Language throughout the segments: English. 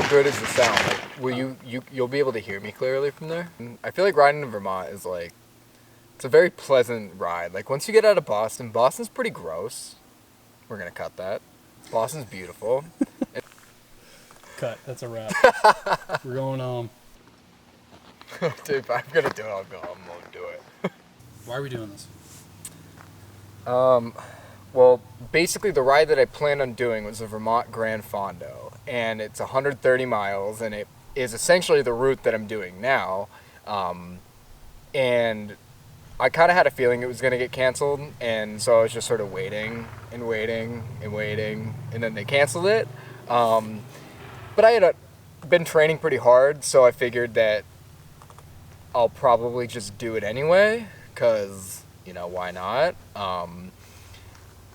how good is the sound? Like, will you'll be able to hear me clearly from there? I feel like riding in Vermont is like, it's a very pleasant ride. Like, once you get out of Boston, Boston's pretty gross. We're gonna cut that. Boston's beautiful. Cut. That's a wrap. We're going home. Dude, if I'm gonna do it, I'm gonna do it. Why are we doing this? Well, basically the ride that I planned on doing was the Vermont Grand Fondo, and it's 130 miles, and it is essentially the route that I'm doing now. And I kind of had a feeling it was going to get canceled, and so I was just sort of waiting, and then they canceled it. But I had been training pretty hard, so I figured that I'll probably just do it anyway, because, you know, why not?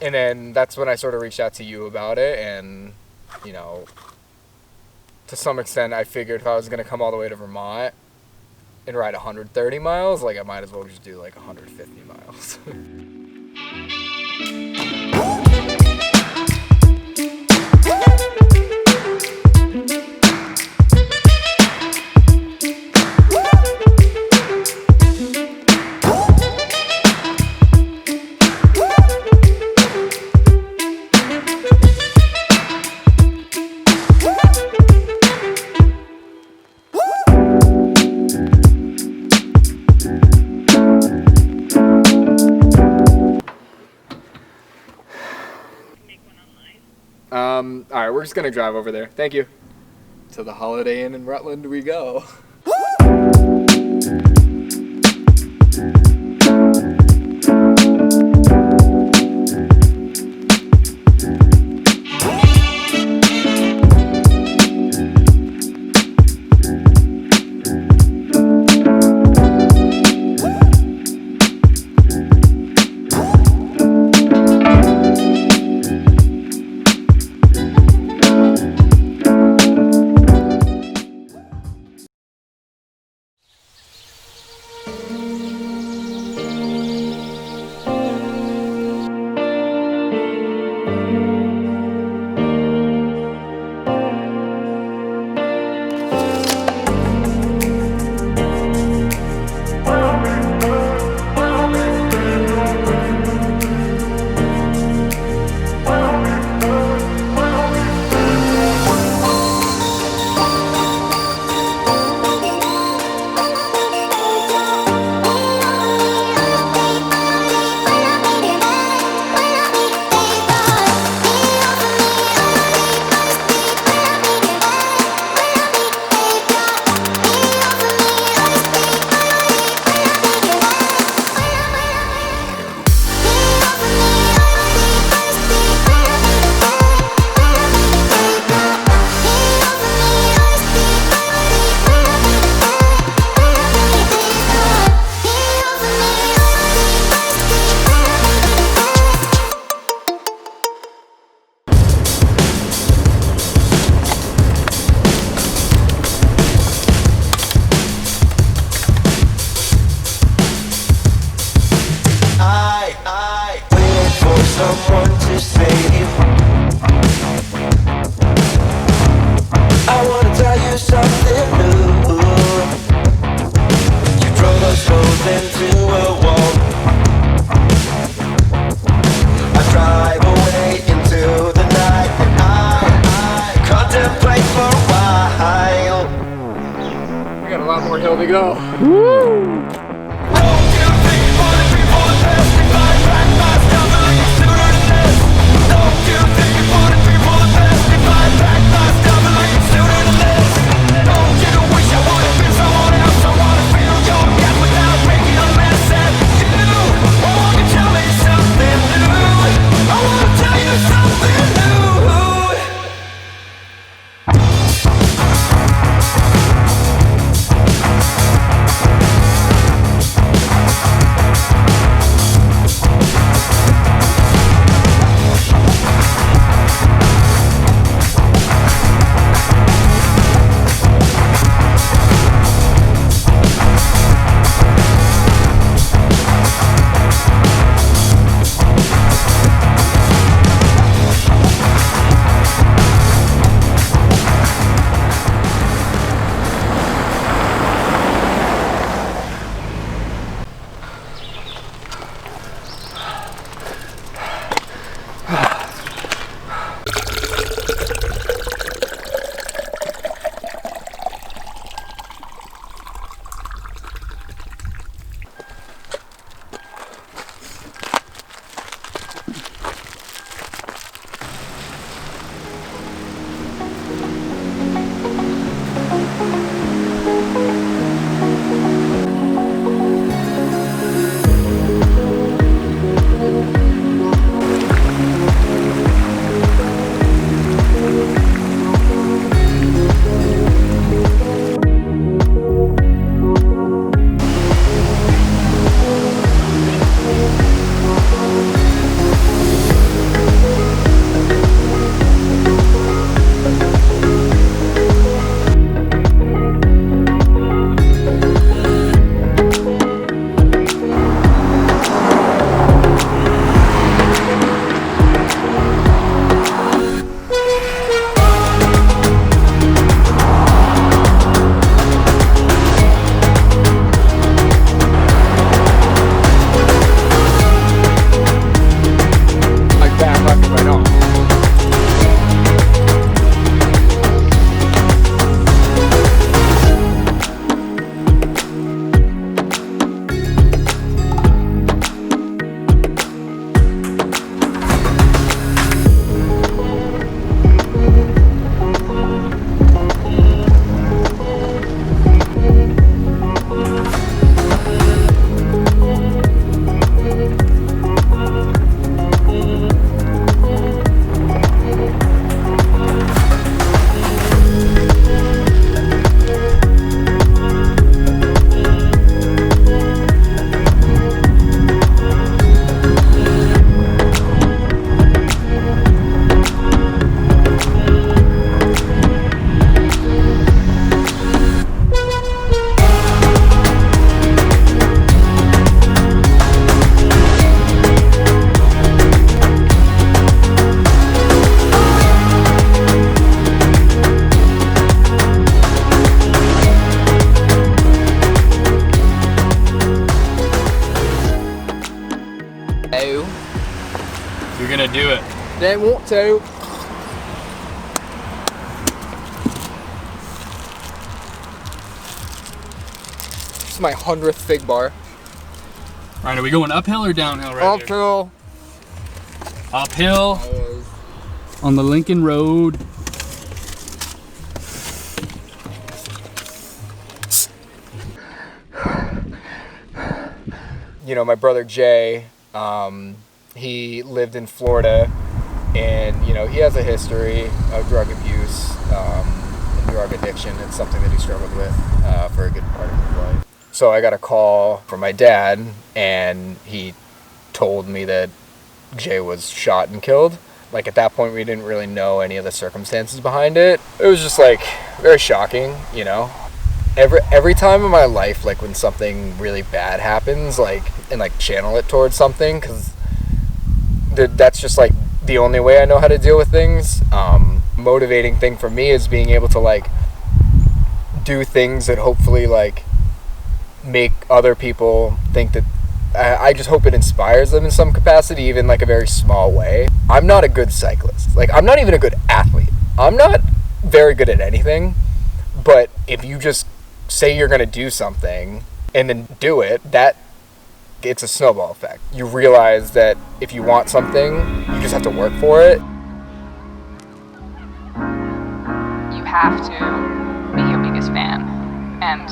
And then that's when I sort of reached out to you about it, and, you know, to some extent I figured if I was going to come all the way to Vermont and ride 130 miles, like, I might as well just do like 150 miles. All right, we're just gonna drive over there. Thank you. To the Holiday Inn in Rutland we go. someone to save. I wanna tell you something new. You drove us both into a wall. I drive away into the night, and I contemplate for a while. We got a lot more hill to go. Woo! gonna do it. They want to. This is my 100th fig bar. Alright, are we going uphill or downhill right here? Uphill. Uphill on the Lincoln Road. You know, my brother Jay, he lived in Florida, and you know, he has a history of drug abuse and drug addiction. It's something that he struggled with for a good part of his life. So I got a call from my dad, and he told me that Jay was shot and killed. Like, at that point, we didn't really know any of the circumstances behind it. It was just like very shocking, you know. Every time in my life, like when something really bad happens, like, and like channel it towards something, because that's just like the only way I know how to deal with things. Motivating thing for me is being able to like do things that hopefully like make other people think that I just hope it inspires them in some capacity, even like a very small way. I'm not a good cyclist. Like, I'm not even a good athlete. I'm not very good at anything. But if you just say you're going to do something and then do it, it's a snowball effect. You realize that if you want something, you just have to work for it. You have to be your biggest fan. And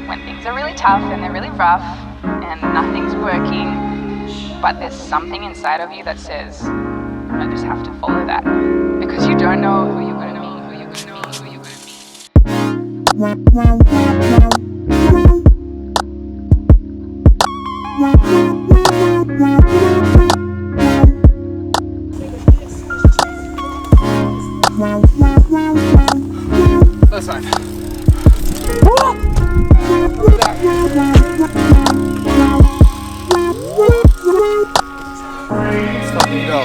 when things are really tough and they're really rough and nothing's working, but there's something inside of you that says, I just have to follow that. Because you don't know who you're going to meet, who you're going to meet, who you're going to meet. That's fine. Let's fucking go.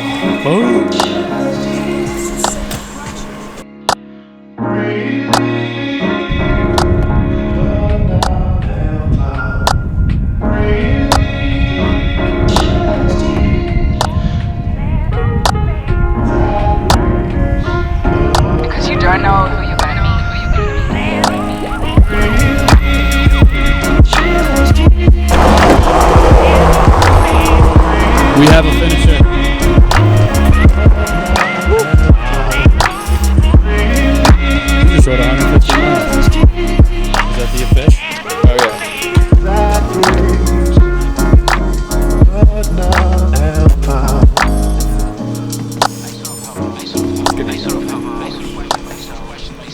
Because you don't know who you're going to meet, who you're going to meet. We have a finisher. You just rode 150 miles. Is that the fish? Oh yeah.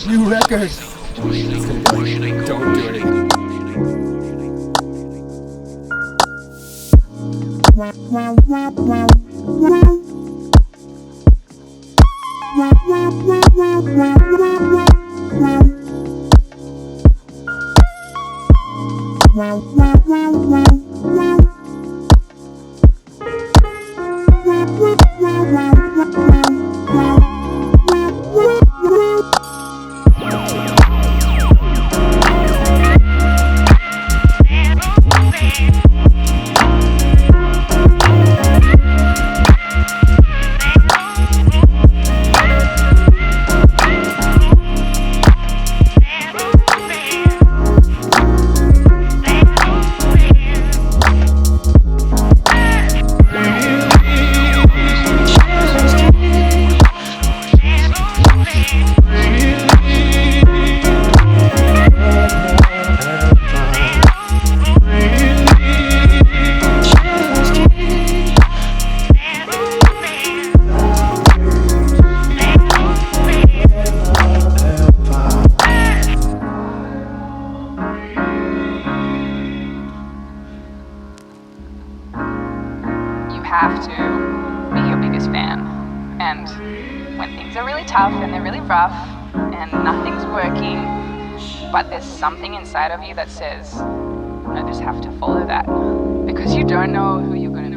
New record. Don't do it. have to be your biggest fan. And when things are really tough and they're really rough and nothing's working, but there's something inside of you that says, I just have to follow that. Because you don't know who you're going to